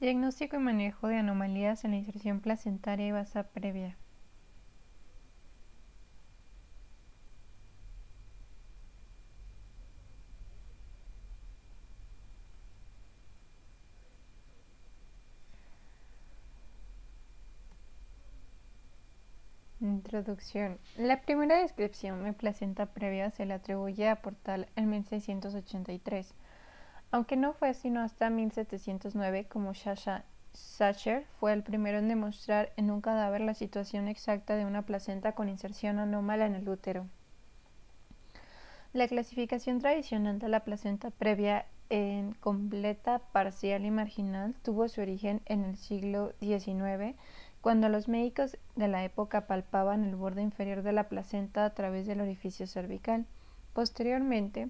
Diagnóstico y manejo de anomalías en la inserción placentaria y basa previa. Introducción. La primera descripción de placenta previa se le atribuye a Portal en 1683, aunque no fue sino hasta 1709 como Sacher fue el primero en demostrar en un cadáver la situación exacta de una placenta con inserción anómala en el útero. La clasificación tradicional de la placenta previa en completa, parcial y marginal tuvo su origen en el siglo XIX, cuando los médicos de la época palpaban el borde inferior de la placenta a través del orificio cervical. Posteriormente,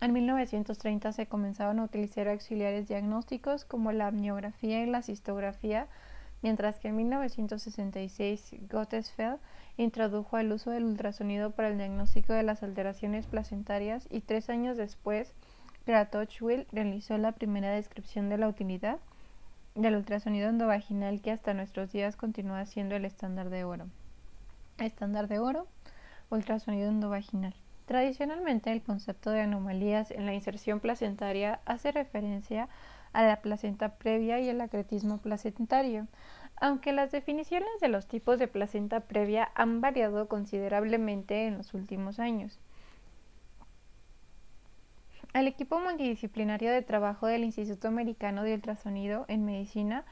en 1930 se comenzaron a utilizar auxiliares diagnósticos como la amniografía y la cistografía, mientras que en 1966 Gottesfeld introdujo el uso del ultrasonido para el diagnóstico de las alteraciones placentarias y 3 años después Kratochwil realizó la primera descripción de la utilidad del ultrasonido endovaginal, que hasta nuestros días continúa siendo el estándar de oro. Ultrasonido endovaginal. Tradicionalmente, el concepto de anomalías en la inserción placentaria hace referencia a la placenta previa y el acretismo placentario, aunque las definiciones de los tipos de placenta previa han variado considerablemente en los últimos años. El equipo multidisciplinario de trabajo del Instituto Americano de Ultrasonido en Medicina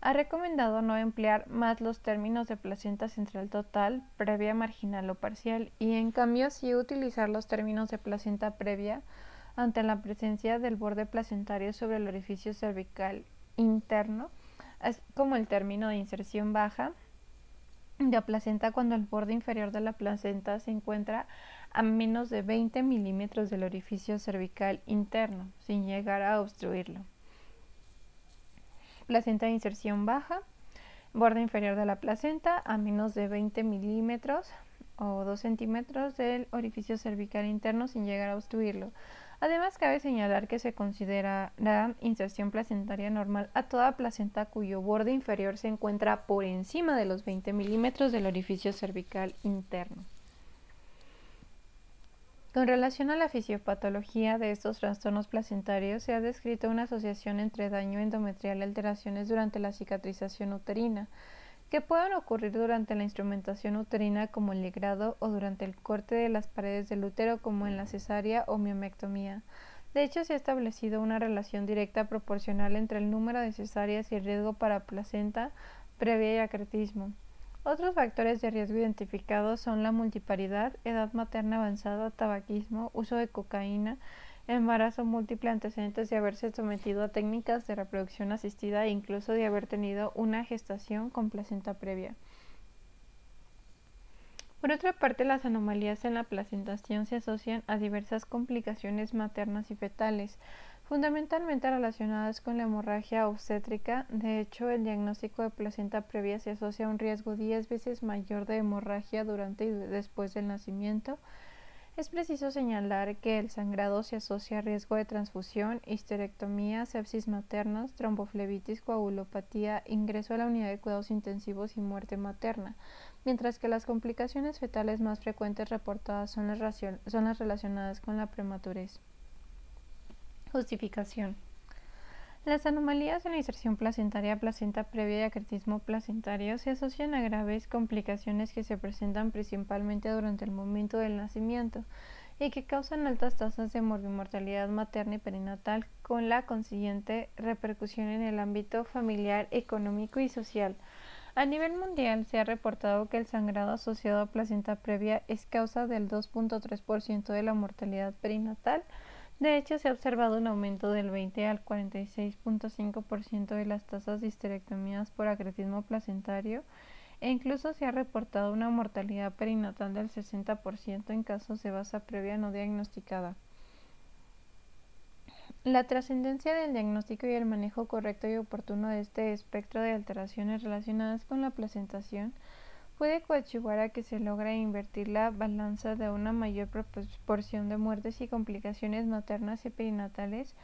ha recomendado no emplear más los términos de placenta central total, previa, marginal o parcial, y en cambio sí utilizar los términos de placenta previa ante la presencia del borde placentario sobre el orificio cervical interno, así como el término de inserción baja de placenta cuando el borde inferior de la placenta se encuentra a menos de 20 milímetros del orificio cervical interno, sin llegar a obstruirlo. Placenta de inserción baja, borde inferior de la placenta a menos de 20 milímetros o 2 centímetros del orificio cervical interno sin llegar a obstruirlo. Además, cabe señalar que se considera la inserción placentaria normal a toda placenta cuyo borde inferior se encuentra por encima de los 20 milímetros del orificio cervical interno. Con relación a la fisiopatología de estos trastornos placentarios, se ha descrito una asociación entre daño endometrial y alteraciones durante la cicatrización uterina, que pueden ocurrir durante la instrumentación uterina como el ligrado o durante el corte de las paredes del útero como en la cesárea o miomectomía. De hecho, se ha establecido una relación directa proporcional entre el número de cesáreas y el riesgo para placenta previa y acretismo. Otros factores de riesgo identificados son la multiparidad, edad materna avanzada, tabaquismo, uso de cocaína, embarazo múltiple, antecedentes de haberse sometido a técnicas de reproducción asistida e incluso de haber tenido una gestación con placenta previa. Por otra parte, las anomalías en la placentación se asocian a diversas complicaciones maternas y fetales, fundamentalmente relacionadas con la hemorragia obstétrica. De hecho, el diagnóstico de placenta previa se asocia a un riesgo 10 veces mayor de hemorragia durante y después del nacimiento. Es preciso señalar que el sangrado se asocia a riesgo de transfusión, histerectomía, sepsis maternas, tromboflebitis, coagulopatía, ingreso a la unidad de cuidados intensivos y muerte materna, mientras que las complicaciones fetales más frecuentes reportadas son las relacionadas con la prematurez. Justificación. Las anomalías en la inserción placentaria, placenta previa y acretismo placentario se asocian a graves complicaciones que se presentan principalmente durante el momento del nacimiento y que causan altas tasas de morbimortalidad materna y perinatal, con la consiguiente repercusión en el ámbito familiar, económico y social. A nivel mundial se ha reportado que el sangrado asociado a placenta previa es causa del 2.3% de la mortalidad perinatal. De hecho, se ha observado un aumento del 20 al 46.5% de las tasas de histerectomías por acretismo placentario, e incluso se ha reportado una mortalidad perinatal del 60% en casos de basa previa no diagnosticada. La trascendencia del diagnóstico y el manejo correcto y oportuno de este espectro de alteraciones relacionadas con la placentación puede coadyuvar a que se logre invertir la balanza de una mayor proporción de muertes y complicaciones maternas y perinatales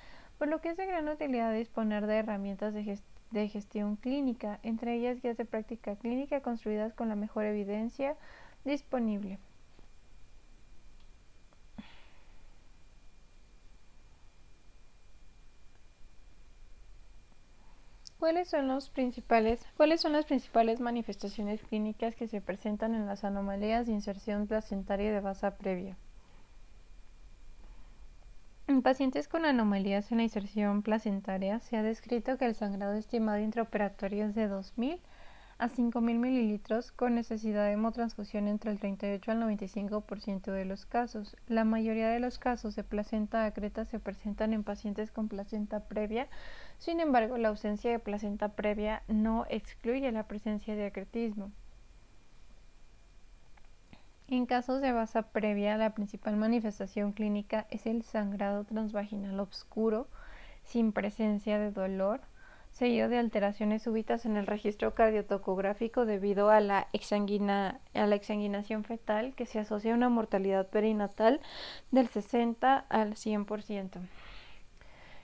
por lo que es de gran utilidad disponer de herramientas de gestión clínica, entre ellas guías de práctica clínica construidas con la mejor evidencia disponible. ¿Cuáles son las principales manifestaciones clínicas que se presentan en las anomalías de inserción placentaria y de basa previa? En pacientes con anomalías en la inserción placentaria se ha descrito que el sangrado estimado intraoperatorio es de 2.000 a 5.000 mililitros con necesidad de hemotransfusión entre el 38 al 95% de los casos. La mayoría de los casos de placenta acreta se presentan en pacientes con placenta previa. Sin embargo, la ausencia de placenta previa no excluye la presencia de acretismo. En casos de basa previa, la principal manifestación clínica es el sangrado transvaginal oscuro, sin presencia de dolor, seguido de alteraciones súbitas en el registro cardiotocográfico debido a la exsanguinación fetal, que se asocia a una mortalidad perinatal del 60 al 100%.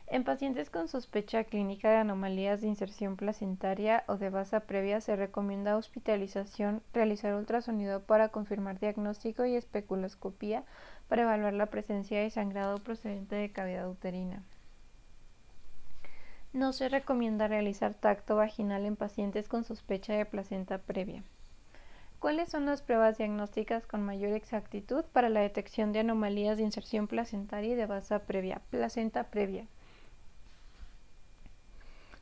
En pacientes con sospecha clínica de anomalías de inserción placentaria o de basa previa se recomienda hospitalización, realizar ultrasonido para confirmar diagnóstico y especuloscopía para evaluar la presencia de sangrado procedente de cavidad uterina. No se recomienda realizar tacto vaginal en pacientes con sospecha de placenta previa. ¿Cuáles son las pruebas diagnósticas con mayor exactitud para la detección de anomalías de inserción placentaria y de basa previa? Placenta previa.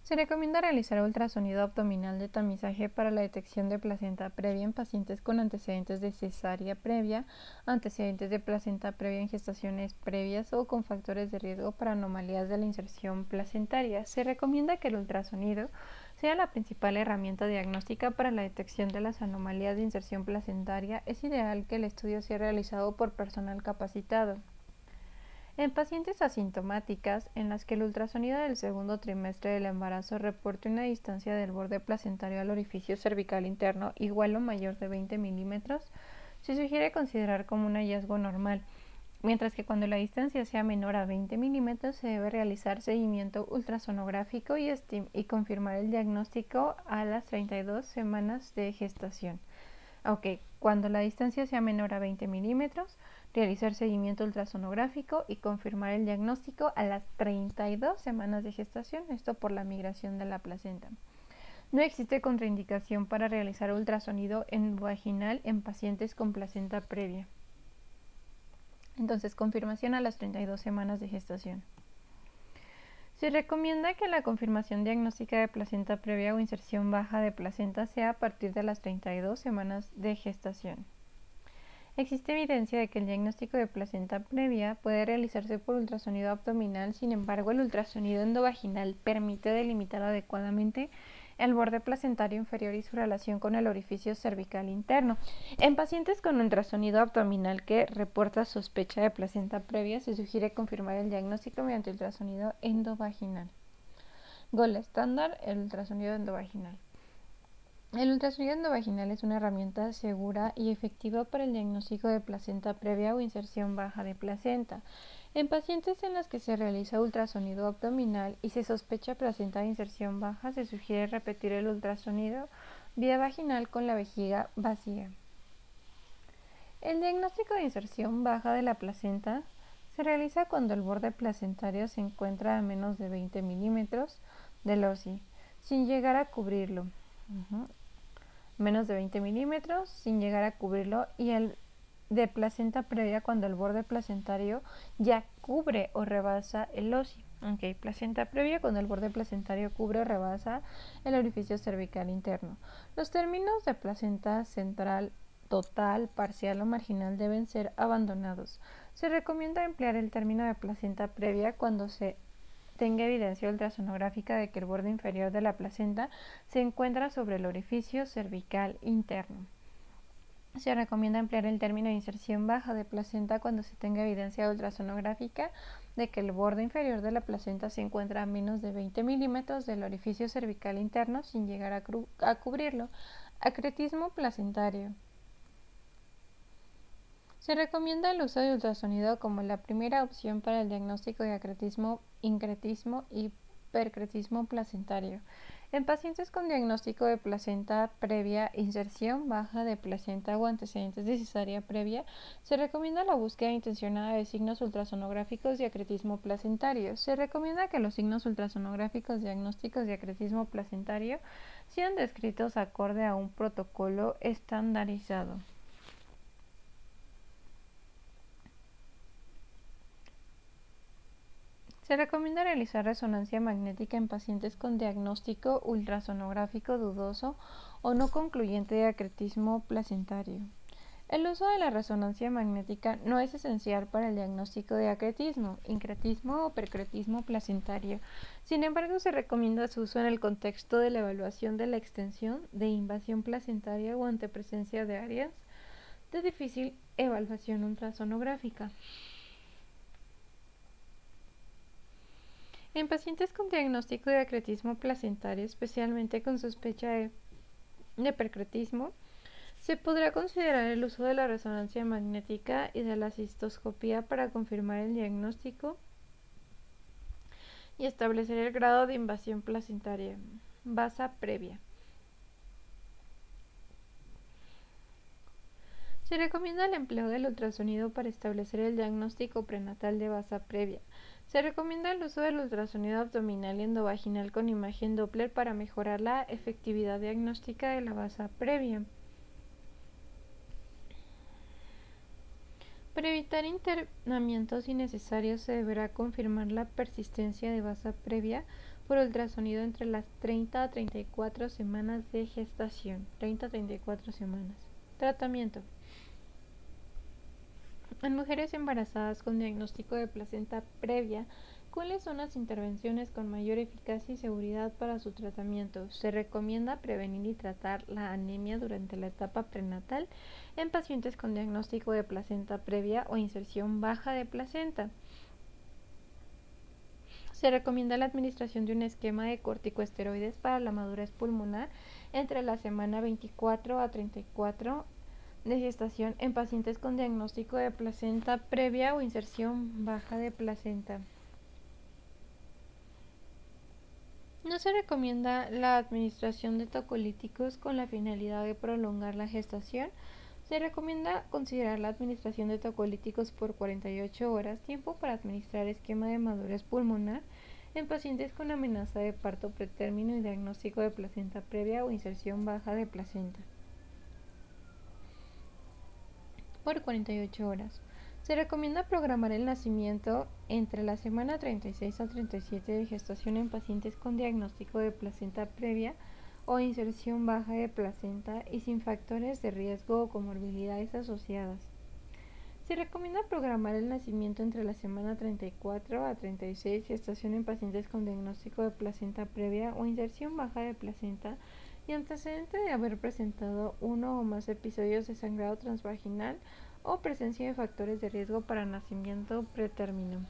Se recomienda realizar ultrasonido abdominal de tamizaje para la detección de placenta previa en pacientes con antecedentes de cesárea previa, antecedentes de placenta previa en gestaciones previas o con factores de riesgo para anomalías de la inserción placentaria. Se recomienda que el ultrasonido sea la principal herramienta diagnóstica para la detección de las anomalías de inserción placentaria. Es ideal que el estudio sea realizado por personal capacitado. En pacientes asintomáticas, en las que el ultrasonido del segundo trimestre del embarazo reporte una distancia del borde placentario al orificio cervical interno igual o mayor de 20 milímetros, se sugiere considerar como un hallazgo normal, mientras que cuando la distancia sea menor a 20 milímetros se debe realizar seguimiento ultrasonográfico y confirmar el diagnóstico a las 32 semanas de gestación. Cuando la distancia sea menor a 20 milímetros, realizar seguimiento ultrasonográfico y confirmar el diagnóstico a las 32 semanas de gestación, esto por la migración de la placenta. No existe contraindicación para realizar ultrasonido endovaginal en pacientes con placenta previa. Entonces, confirmación a las 32 semanas de gestación. Se recomienda que la confirmación diagnóstica de placenta previa o inserción baja de placenta sea a partir de las 32 semanas de gestación. Existe evidencia de que el diagnóstico de placenta previa puede realizarse por ultrasonido abdominal. Sin embargo, el ultrasonido endovaginal permite delimitar adecuadamente el borde placentario inferior y su relación con el orificio cervical interno. En pacientes con ultrasonido abdominal que reporta sospecha de placenta previa, se sugiere confirmar el diagnóstico mediante ultrasonido endovaginal. Gold estándar, el ultrasonido endovaginal. El ultrasonido endovaginal es una herramienta segura y efectiva para el diagnóstico de placenta previa o inserción baja de placenta. En pacientes en los que se realiza ultrasonido abdominal y se sospecha placenta de inserción baja, se sugiere repetir el ultrasonido vía vaginal con la vejiga vacía. El diagnóstico de inserción baja de la placenta se realiza cuando el borde placentario se encuentra a menos de 20 milímetros del OSI, sin llegar a cubrirlo. Menos de 20 milímetros sin llegar a cubrirlo, y el de placenta previa cuando el borde placentario ya cubre o rebasa el OSI. Placenta previa cuando el borde placentario cubre o rebasa el orificio cervical interno. Los términos de placenta central, total, parcial o marginal deben ser abandonados. Se recomienda emplear el término de placenta previa cuando se tenga evidencia ultrasonográfica de que el borde inferior de la placenta se encuentra sobre el orificio cervical interno. Se recomienda emplear el término de inserción baja de placenta cuando se tenga evidencia ultrasonográfica de que el borde inferior de la placenta se encuentra a menos de 20 milímetros del orificio cervical interno sin llegar a cubrirlo. Acretismo placentario. Se recomienda el uso de ultrasonido como la primera opción para el diagnóstico de acretismo, incretismo y percretismo placentario. En pacientes con diagnóstico de placenta previa, inserción baja de placenta o antecedentes de cesárea previa, se recomienda la búsqueda intencionada de signos ultrasonográficos de acretismo placentario. Se recomienda que los signos ultrasonográficos diagnósticos de acretismo placentario sean descritos acorde a un protocolo estandarizado. Se recomienda realizar resonancia magnética en pacientes con diagnóstico ultrasonográfico dudoso o no concluyente de acretismo placentario. El uso de la resonancia magnética no es esencial para el diagnóstico de acretismo, incretismo o percretismo placentario. Sin embargo, se recomienda su uso en el contexto de la evaluación de la extensión de invasión placentaria o ante presencia de áreas de difícil evaluación ultrasonográfica. En pacientes con diagnóstico de acretismo placentario, especialmente con sospecha de percretismo, se podrá considerar el uso de la resonancia magnética y de la cistoscopía para confirmar el diagnóstico y establecer el grado de invasión placentaria. Basa previa. Se recomienda el empleo del ultrasonido para establecer el diagnóstico prenatal de basa previa. Se recomienda el uso del ultrasonido abdominal y endovaginal con imagen Doppler para mejorar la efectividad diagnóstica de la basa previa. Para evitar internamientos innecesarios se deberá confirmar la persistencia de basa previa por ultrasonido entre las 30 a 34 semanas de gestación. 30 a 34 semanas. Tratamiento. En mujeres embarazadas con diagnóstico de placenta previa, ¿cuáles son las intervenciones con mayor eficacia y seguridad para su tratamiento? Se recomienda prevenir y tratar la anemia durante la etapa prenatal en pacientes con diagnóstico de placenta previa o inserción baja de placenta. Se recomienda la administración de un esquema de corticosteroides para la madurez pulmonar entre la semana 24 a 34 de gestación en pacientes con diagnóstico de placenta previa o inserción baja de placenta. No se recomienda la administración de tocolíticos con la finalidad de prolongar la gestación. Se recomienda considerar la administración de tocolíticos por 48 horas, tiempo para administrar esquema de madurez pulmonar en pacientes con amenaza de parto pretérmino y diagnóstico de placenta previa o inserción baja de placenta. Por 48 horas. Se recomienda programar el nacimiento entre la semana 36 a 37 de gestación en pacientes con diagnóstico de placenta previa o inserción baja de placenta y sin factores de riesgo o comorbilidades asociadas. Se recomienda programar el nacimiento entre la semana 34 a 36 gestación en pacientes con diagnóstico de placenta previa o inserción baja de placenta y antecedente de haber presentado uno o más episodios de sangrado transvaginal o presencia de factores de riesgo para nacimiento pretérmino.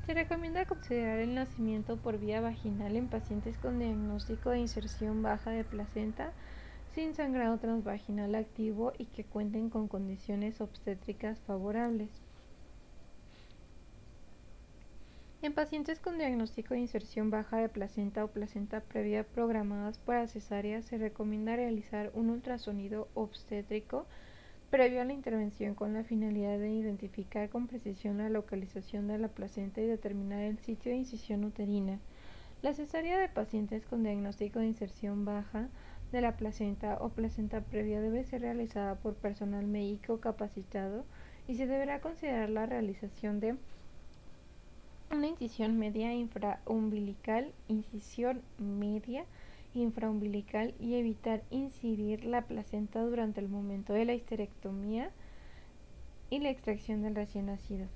Se recomienda considerar el nacimiento por vía vaginal en pacientes con diagnóstico de inserción baja de placenta sin sangrado transvaginal activo y que cuenten con condiciones obstétricas favorables. En pacientes con diagnóstico de inserción baja de placenta o placenta previa programadas para cesárea, se recomienda realizar un ultrasonido obstétrico previo a la intervención con la finalidad de identificar con precisión la localización de la placenta y determinar el sitio de incisión uterina. La cesárea de pacientes con diagnóstico de inserción baja de la placenta o placenta previa debe ser realizada por personal médico capacitado y se deberá considerar la realización de una incisión media infraumbilical y evitar incidir la placenta durante el momento de la histerectomía y la extracción del recién nacido.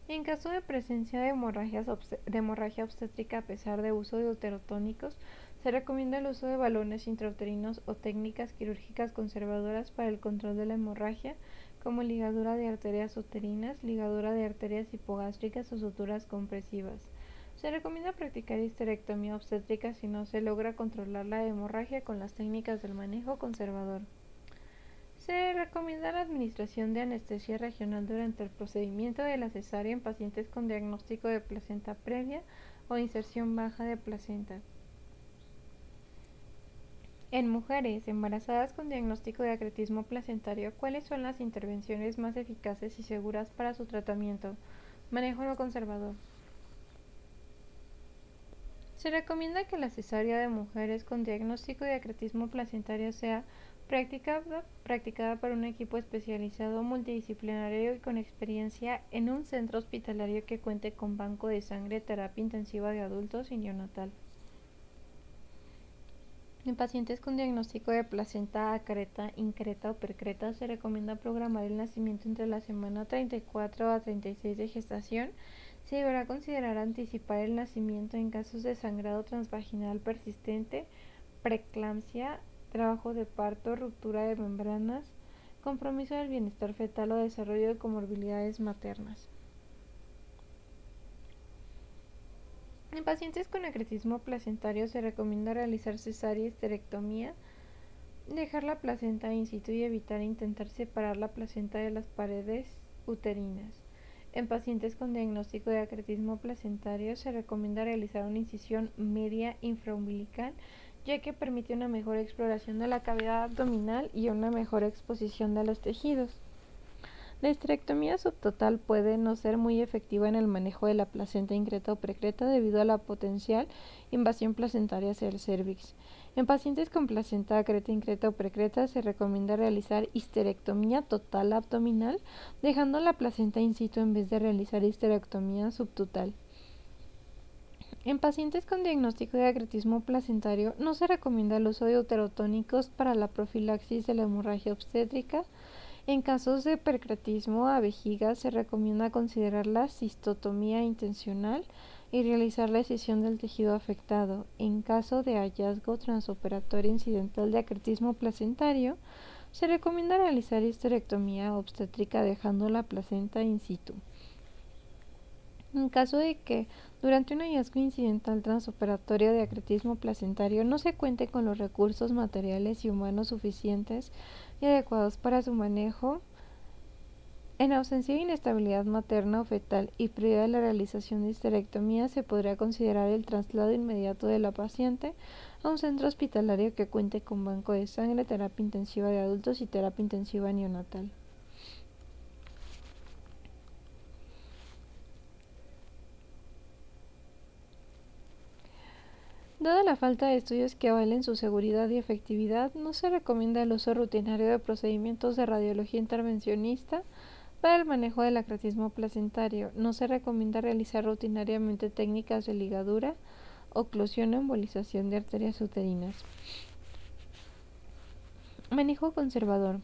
En caso de presencia de hemorragia obstétrica a pesar de uso de uterotónicos, se recomienda el uso de balones intrauterinos o técnicas quirúrgicas conservadoras para el control de la hemorragia, como ligadura de arterias uterinas, ligadura de arterias hipogástricas o suturas compresivas. Se recomienda practicar histerectomía obstétrica si no se logra controlar la hemorragia con las técnicas del manejo conservador. Se recomienda la administración de anestesia regional durante el procedimiento de la cesárea en pacientes con diagnóstico de placenta previa o inserción baja de placenta. En mujeres embarazadas con diagnóstico de acretismo placentario, ¿cuáles son las intervenciones más eficaces y seguras para su tratamiento? Manejo no conservador. Se recomienda que la cesárea de mujeres con diagnóstico de acretismo placentario sea practicada por un equipo especializado multidisciplinario y con experiencia en un centro hospitalario que cuente con banco de sangre, terapia intensiva de adultos y neonatal. En pacientes con diagnóstico de placenta acreta, increta o percreta se recomienda programar el nacimiento entre la semana 34 a 36 de gestación. Se deberá considerar anticipar el nacimiento en casos de sangrado transvaginal persistente, preeclampsia, trabajo de parto, ruptura de membranas, compromiso del bienestar fetal o desarrollo de comorbilidades maternas. En pacientes con acretismo placentario se recomienda realizar cesárea y histerectomía, dejar la placenta in situ y evitar intentar separar la placenta de las paredes uterinas. En pacientes con diagnóstico de acretismo placentario se recomienda realizar una incisión media infraumbilical, ya que permite una mejor exploración de la cavidad abdominal y una mejor exposición de los tejidos. La histerectomía subtotal puede no ser muy efectiva en el manejo de la placenta increta o precreta debido a la potencial invasión placentaria hacia el cérvix. En pacientes con placenta acreta, increta o precreta se recomienda realizar histerectomía total abdominal, dejando la placenta in situ en vez de realizar histerectomía subtotal. En pacientes con diagnóstico de acretismo placentario no se recomienda el uso de uterotónicos para la profilaxis de la hemorragia obstétrica. En casos de percretismo a vejiga se recomienda considerar la cistotomía intencional y realizar la escisión del tejido afectado. En caso de hallazgo transoperatorio incidental de acretismo placentario, se recomienda realizar histerectomía obstétrica dejando la placenta in situ. En caso de que durante un hallazgo incidental transoperatorio de acretismo placentario no se cuente con los recursos materiales y humanos suficientes y adecuados para su manejo, en ausencia de inestabilidad materna o fetal y previa a la realización de histerectomía, se podrá considerar el traslado inmediato de la paciente a un centro hospitalario que cuente con banco de sangre, terapia intensiva de adultos y terapia intensiva neonatal. Dada la falta de estudios que avalen su seguridad y efectividad, no se recomienda el uso rutinario de procedimientos de radiología intervencionista para el manejo del acretismo placentario. No se recomienda realizar rutinariamente técnicas de ligadura, oclusión o embolización de arterias uterinas. Manejo conservador.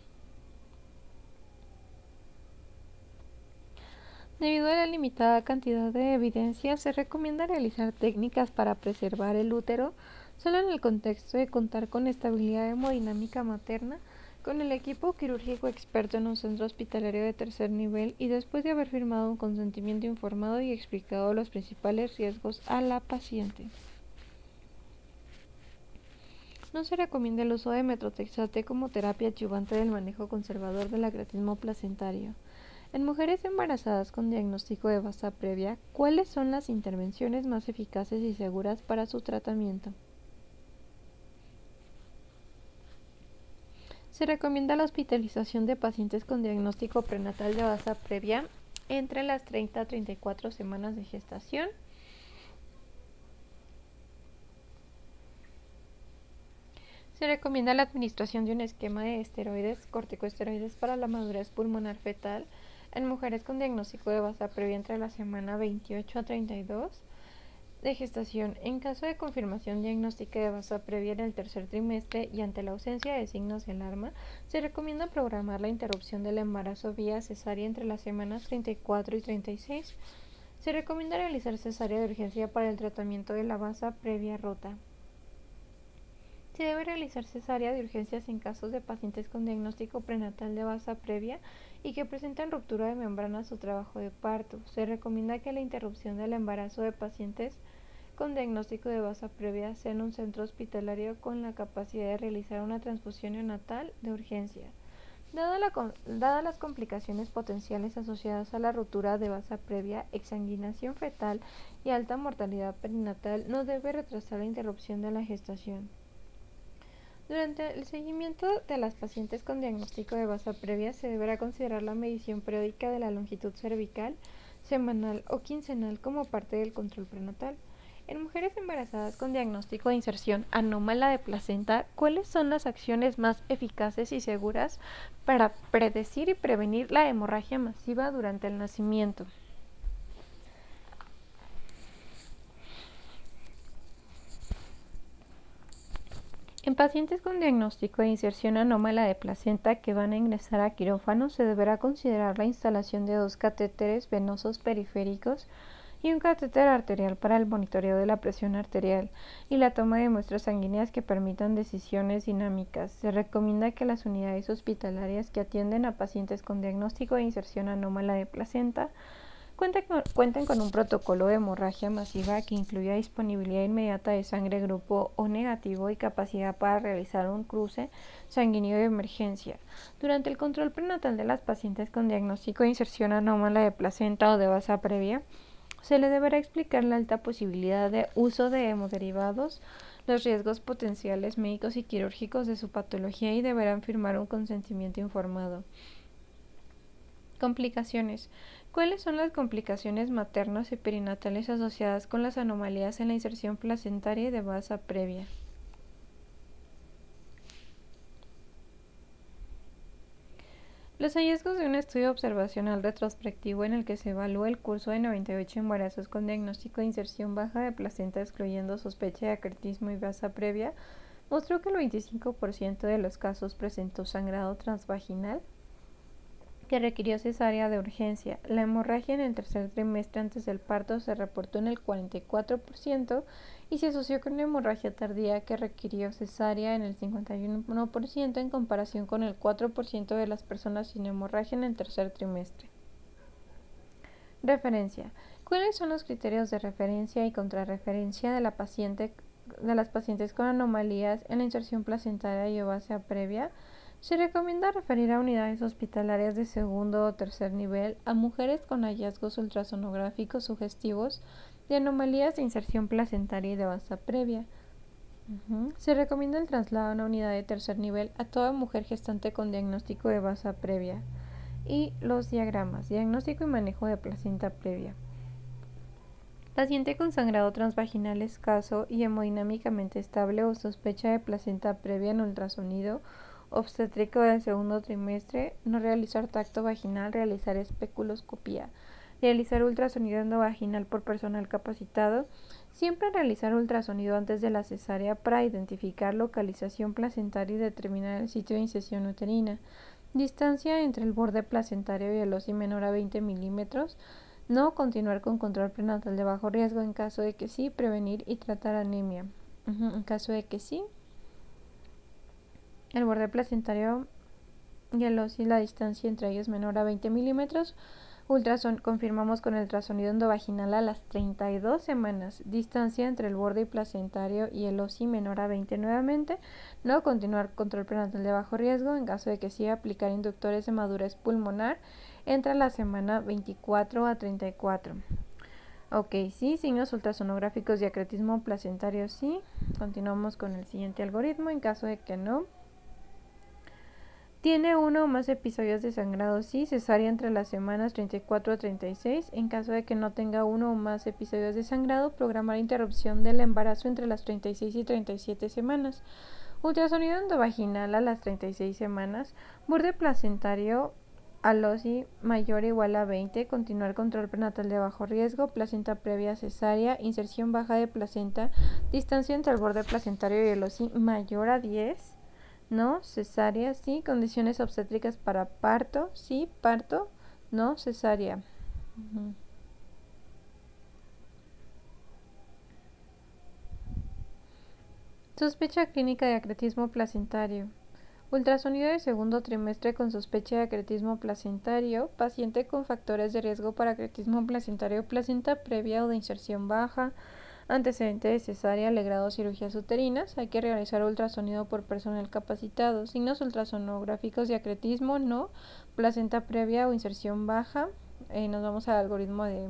Debido a la limitada cantidad de evidencia, se recomienda realizar técnicas para preservar el útero solo en el contexto de contar con estabilidad hemodinámica materna, con el equipo quirúrgico experto en un centro hospitalario de tercer nivel y después de haber firmado un consentimiento informado y explicado los principales riesgos a la paciente. No se recomienda el uso de metotrexate como terapia adyuvante del manejo conservador del acretismo placentario. En mujeres embarazadas con diagnóstico de basa previa, ¿cuáles son las intervenciones más eficaces y seguras para su tratamiento? Se recomienda la hospitalización de pacientes con diagnóstico prenatal de basa previa entre las 30 a 34 semanas de gestación. Se recomienda la administración de un esquema de corticosteroides para la madurez pulmonar fetal en mujeres con diagnóstico de basa previa entre la semana 28 a 32 de gestación. En caso de confirmación diagnóstica de basa previa en el tercer trimestre y ante la ausencia de signos de alarma, se recomienda programar la interrupción del embarazo vía cesárea entre las semanas 34 y 36. Se recomienda realizar cesárea de urgencia para el tratamiento de la basa previa rota. Se debe realizar cesárea de urgencias en casos de pacientes con diagnóstico prenatal de basa previa y que presentan ruptura de membranas o trabajo de parto. Se recomienda que la interrupción del embarazo de pacientes con diagnóstico de baza previa sea en un centro hospitalario con la capacidad de realizar una transfusión neonatal de urgencia. Dadas las complicaciones potenciales asociadas a la ruptura de baza previa, exsanguinación fetal y alta mortalidad perinatal, no debe retrasar la interrupción de la gestación. Durante el seguimiento de las pacientes con diagnóstico de baza previa se deberá considerar la medición periódica de la longitud cervical, semanal o quincenal como parte del control prenatal. En mujeres embarazadas con diagnóstico de inserción anómala de placenta, ¿cuáles son las acciones más eficaces y seguras para predecir y prevenir la hemorragia masiva durante el nacimiento? En pacientes con diagnóstico de inserción anómala de placenta que van a ingresar a quirófano, se deberá considerar la instalación de 2 catéteres venosos periféricos y un catéter arterial para el monitoreo de la presión arterial y la toma de muestras sanguíneas que permitan decisiones dinámicas. Se recomienda que las unidades hospitalarias que atienden a pacientes con diagnóstico de inserción anómala de placenta cuenten con un protocolo de hemorragia masiva que incluya disponibilidad inmediata de sangre grupo O negativo y capacidad para realizar un cruce sanguíneo de emergencia. Durante el control prenatal de las pacientes con diagnóstico de inserción anómala de placenta o de baza previa, se le deberá explicar la alta posibilidad de uso de hemoderivados, los riesgos potenciales médicos y quirúrgicos de su patología y deberán firmar un consentimiento informado. Complicaciones. ¿Cuáles son las complicaciones maternas y perinatales asociadas con las anomalías en la inserción placentaria y de baza previa? Los hallazgos de un estudio observacional retrospectivo en el que se evaluó el curso de 98 embarazos con diagnóstico de inserción baja de placenta excluyendo sospecha de acretismo y baza previa mostró que el 25% de los casos presentó sangrado transvaginal que requirió cesárea de urgencia. La hemorragia en el tercer trimestre antes del parto se reportó en el 44% y se asoció con una hemorragia tardía que requirió cesárea en el 51% en comparación con el 4% de las personas sin hemorragia en el tercer trimestre. Referencia. ¿Cuáles son los criterios de referencia y contrarreferencia de las pacientes con anomalías en la inserción placentaria y o baza previa? Se recomienda referir a unidades hospitalarias de segundo o tercer nivel a mujeres con hallazgos ultrasonográficos sugestivos de anomalías de inserción placentaria y de baza previa. Se recomienda el traslado a una unidad de tercer nivel a toda mujer gestante con diagnóstico de baza previa. Y los diagramas, diagnóstico y manejo de placenta previa. Paciente con sangrado transvaginal escaso y hemodinámicamente estable o sospecha de placenta previa en ultrasonido obstétrico del segundo trimestre, no realizar tacto vaginal, realizar especuloscopía, realizar ultrasonido endovaginal por personal capacitado, siempre realizar ultrasonido antes de la cesárea para identificar localización placentaria y determinar el sitio de incisión uterina, distancia entre el borde placentario y el OSI menor a 20 milímetros, no continuar con control prenatal de bajo riesgo, en caso de que sí, prevenir y tratar anemia, en caso de que sí, el borde placentario y el OSI, la distancia entre ellos menor a 20 milímetros. Confirmamos con el ultrasonido endovaginal a las 32 semanas. Distancia entre el borde placentario y el OSI menor a 20 nuevamente. No continuar control prenatal de bajo riesgo. En caso de que sí, aplicar inductores de madurez pulmonar entre la semana 24 a 34. Ok, sí, signos ultrasonográficos de acretismo placentario, sí. Continuamos con el siguiente algoritmo. En caso de que no, ¿tiene uno o más episodios de sangrado? Sí, cesárea entre las semanas 34 a 36. En caso de que no tenga uno o más episodios de sangrado, programar interrupción del embarazo entre las 36 y 37 semanas. Ultrasonido endovaginal a las 36 semanas. Borde placentario al OSI mayor o igual a 20. Continuar control prenatal de bajo riesgo. Placenta previa cesárea. Inserción baja de placenta. Distancia entre el borde placentario y el OSI mayor a 10. No, cesárea, sí. Condiciones obstétricas para parto, sí. Parto, no. Cesárea. Sospecha clínica de acretismo placentario. Ultrasonido de segundo trimestre con sospecha de acretismo placentario. Paciente con factores de riesgo para acretismo placentario, placenta previa o de inserción baja. Antecedente de cesárea, legrado, cirugías uterinas. Hay que realizar ultrasonido por personal capacitado. Signos ultrasonográficos de acretismo, no. Placenta previa o inserción baja. Nos vamos al algoritmo de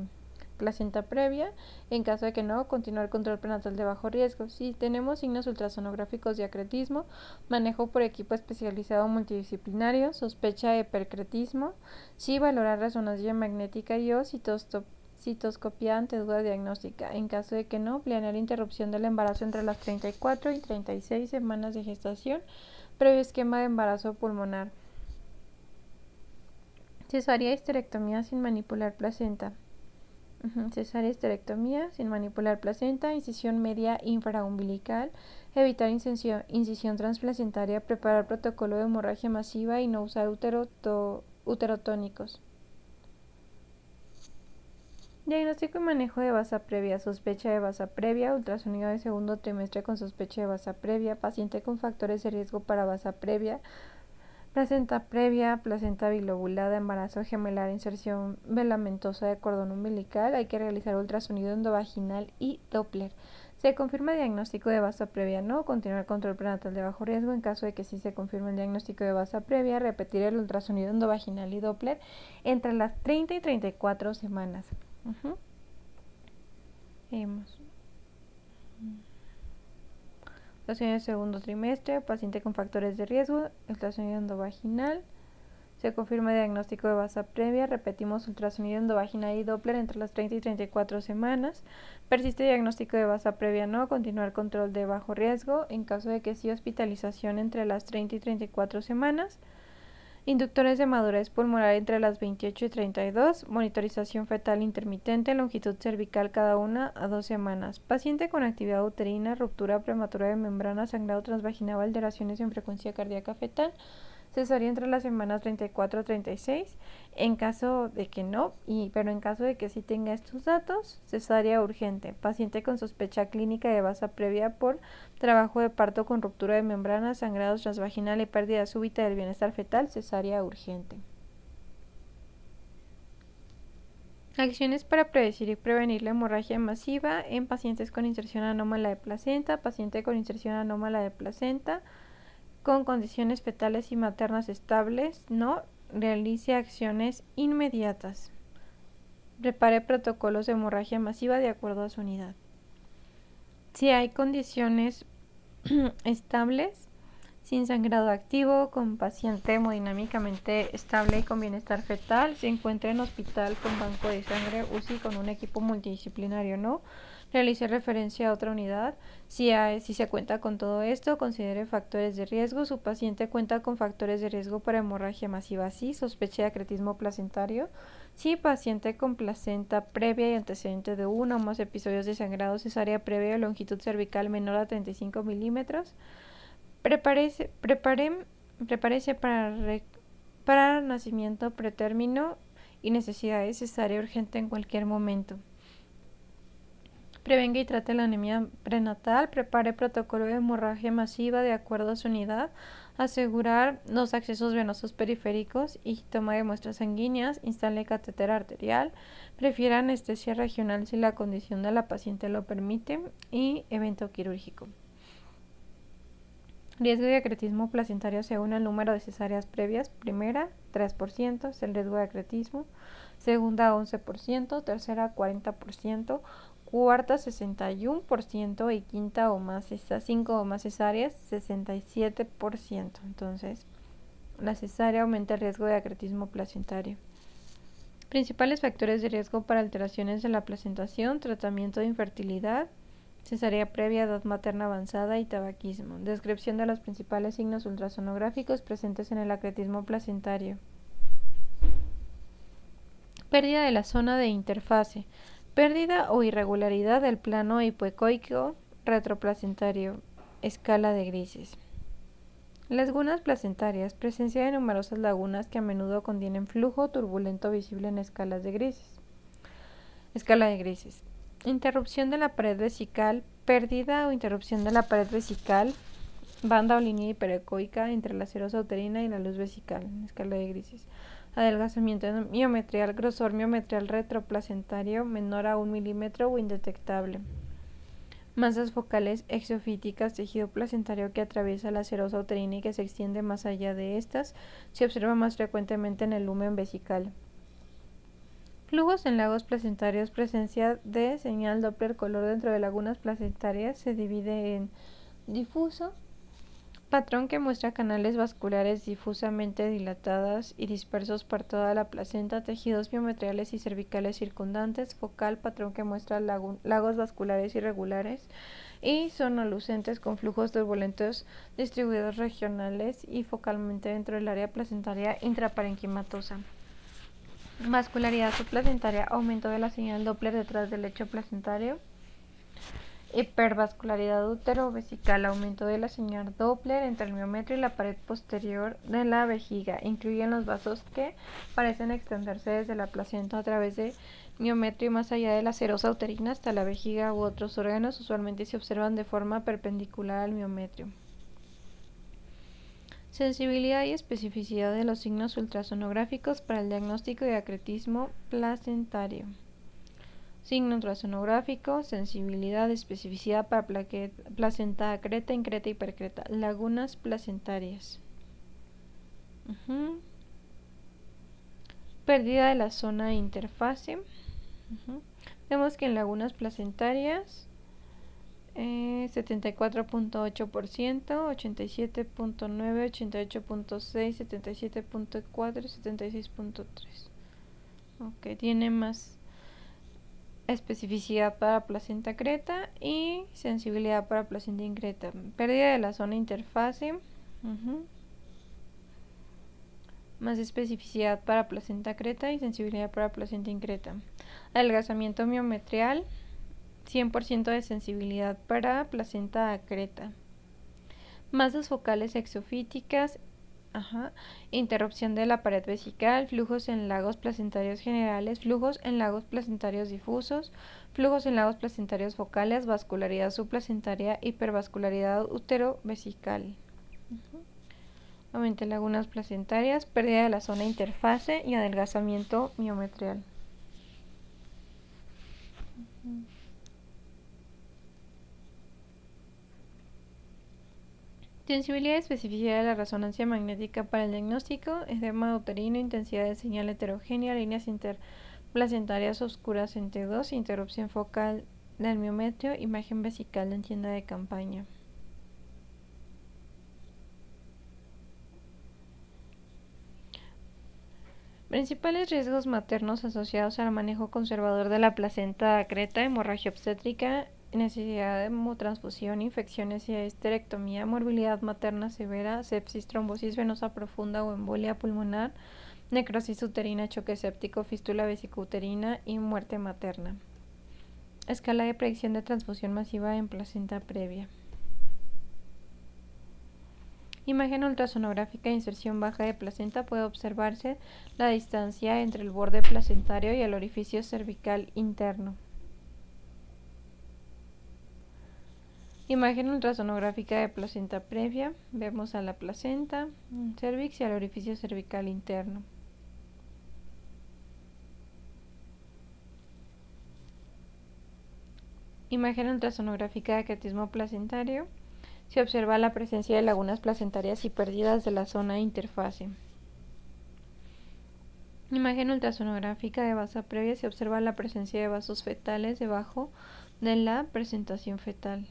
placenta previa. En caso de que no, continuar control prenatal de bajo riesgo. Si tenemos signos ultrasonográficos de acretismo, manejo por equipo especializado multidisciplinario, sospecha de percretismo. Sí, valorar resonancia magnética y o citoscopía ante duda diagnóstica. En caso de que no, planear interrupción del embarazo entre las 34 y 36 semanas de gestación, previo esquema de embarazo pulmonar. Cesárea, histerectomía sin manipular placenta. Cesárea, histerectomía sin manipular placenta, incisión media infraumbilical, evitar incisión transplacentaria, preparar protocolo de hemorragia masiva y no usar uterotónicos. Diagnóstico y manejo de basa previa, sospecha de basa previa, ultrasonido de segundo trimestre con sospecha de basa previa, paciente con factores de riesgo para basa previa, placenta bilobulada, embarazo gemelar, inserción velamentosa de cordón umbilical. Hay que realizar ultrasonido endovaginal y Doppler. Se confirma diagnóstico de basa previa, no. Continuar control prenatal de bajo riesgo. En caso de que sí se confirme el diagnóstico de basa previa, repetir el ultrasonido endovaginal y Doppler entre las 30 y 34 semanas. Vemos. Ultrasonido de segundo trimestre, paciente con factores de riesgo, ultrasonido endovaginal. Se confirma diagnóstico de basa previa, repetimos ultrasonido endovaginal y Doppler entre las 30 y 34 semanas. Persiste diagnóstico de basa previa, no. Continuar control de bajo riesgo. En caso de que sí, hospitalización entre las 30 y 34 semanas. Inductores de madurez pulmonar entre las 28 y 32, monitorización fetal intermitente, longitud cervical cada 1 a 2 semanas. Paciente con actividad uterina, ruptura prematura de membrana, sangrado transvaginal, alteraciones en frecuencia cardíaca fetal, cesárea entre las semanas 34 a 36. En caso de que no, pero en caso de que sí tenga estos datos, cesárea urgente. Paciente con sospecha clínica de basa previa por trabajo de parto con ruptura de membrana, sangrados transvaginal y pérdida súbita del bienestar fetal, cesárea urgente. Acciones para predecir y prevenir la hemorragia masiva en pacientes con inserción anómala de placenta, paciente con inserción anómala de placenta, con condiciones fetales y maternas estables, no. Realice acciones inmediatas. Prepare protocolos de hemorragia masiva de acuerdo a su unidad. Si hay condiciones estables, sin sangrado activo, con paciente hemodinámicamente estable y con bienestar fetal, se encuentra en hospital con banco de sangre UCI con un equipo multidisciplinario, no. Realice referencia a otra unidad. Si se cuenta con todo esto, considere factores de riesgo. Su paciente cuenta con factores de riesgo para hemorragia masiva, sí. Sospecha de acretismo placentario. Sí, paciente con placenta previa y antecedente de uno o más episodios de sangrado cesárea previa de longitud cervical menor a 35 milímetros. Prepárese para nacimiento pretérmino y necesidad de cesárea urgente en cualquier momento. Prevenga y trate la anemia prenatal, prepare protocolo de hemorragia masiva de acuerdo a su unidad, asegurar los accesos venosos periféricos y toma de muestras sanguíneas, instale catéter arterial, prefiera anestesia regional si la condición de la paciente lo permite y evento quirúrgico. Riesgo de acretismo placentario según el número de cesáreas previas. Primera, 3% es el riesgo de acretismo. Segunda, 11%. Tercera, 40%. Cuarta, 61%. Y quinta o más, 5 o más cesáreas, 67%. Entonces, la cesárea aumenta el riesgo de acretismo placentario. Principales factores de riesgo para alteraciones de la placentación: tratamiento de infertilidad, cesárea previa, edad materna avanzada y tabaquismo. Descripción de los principales signos ultrasonográficos presentes en el acretismo placentario. Pérdida de la zona de interfase. Pérdida o irregularidad del plano hipoecoico retroplacentario. Escala de grises. Lagunas placentarias. Presencia de numerosas lagunas que a menudo contienen flujo turbulento visible en escalas de grises. Escala de grises. Interrupción de la pared vesical, pérdida o interrupción de la pared vesical, banda o línea hiperecoica entre la serosa uterina y la luz vesical, en escala de grises. Adelgazamiento miometrial, grosor miometrial retroplacentario menor a 1 milímetro o indetectable. Masas focales exofíticas, tejido placentario que atraviesa la serosa uterina y que se extiende más allá de estas, se observa más frecuentemente en el lumen vesical. Flujos en lagos placentarios, presencia de señal Doppler color dentro de lagunas placentarias, se divide en difuso, patrón que muestra canales vasculares difusamente dilatadas y dispersos por toda la placenta, tejidos miometriales y cervicales circundantes, focal, patrón que muestra lagos vasculares irregulares y sonolucentes con flujos turbulentos distribuidos regionales y focalmente dentro del área placentaria intraparenquimatosa. Vascularidad subplacentaria, aumento de la señal Doppler detrás del lecho placentario. Hipervascularidad útero-vesical, aumento de la señal Doppler entre el miometrio y la pared posterior de la vejiga. Incluyen los vasos que parecen extenderse desde la placenta a través de miometrio y más allá de la serosa uterina hasta la vejiga u otros órganos. Usualmente se observan de forma perpendicular al miometrio. Sensibilidad y especificidad de los signos ultrasonográficos para el diagnóstico de acretismo placentario. Signo ultrasonográfico, sensibilidad, especificidad para placenta acreta, increta y percreta. Lagunas placentarias. Pérdida de la zona interfase. Vemos que en lagunas placentarias 74.8%, 87.9%, 88.6%, 77.4% y 76.3%. Ok, tiene más especificidad para placenta creta y sensibilidad para placenta increta. Pérdida de la zona interfase. Más especificidad para placenta creta y sensibilidad para placenta increta. Adelgazamiento miometrial. 100% de sensibilidad para placenta acreta. Masas focales exofíticas. Interrupción de la pared vesical, flujos en lagos placentarios generales, flujos en lagos placentarios difusos, flujos en lagos placentarios focales, vascularidad subplacentaria, hipervascularidad útero-vesical. Nuevamente lagunas placentarias, pérdida de la zona interfase y adelgazamiento miometrial. Sensibilidad y especificidad de la resonancia magnética para el diagnóstico, edema uterino, intensidad de señal heterogénea, líneas interplacentarias oscuras en T2, interrupción focal del miometrio, imagen vesical en tienda de campaña. Principales riesgos maternos asociados al manejo conservador de la placenta acreta: hemorragia obstétrica, necesidad de hemotransfusión, infecciones y esterectomía, morbilidad materna severa, sepsis, trombosis venosa profunda o embolia pulmonar, necrosis uterina, choque séptico, fístula vesicouterina y muerte materna. Escala de predicción de transfusión masiva en placenta previa. Imagen ultrasonográfica de inserción baja de placenta. Puede observarse la distancia entre el borde placentario y el orificio cervical interno. Imagen ultrasonográfica de placenta previa. Vemos a la placenta, cervix y al orificio cervical interno. Imagen ultrasonográfica de acretismo placentario. Se observa la presencia de lagunas placentarias y pérdidas de la zona interfase. Imagen ultrasonográfica de basa previa. Se observa la presencia de vasos fetales debajo de la presentación fetal.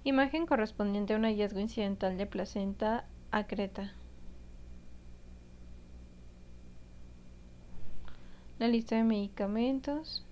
Imagen correspondiente a un hallazgo incidental de placenta acreta. La lista de medicamentos.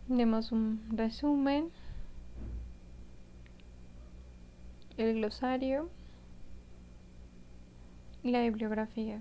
Demos un resumen, el glosario y la bibliografía.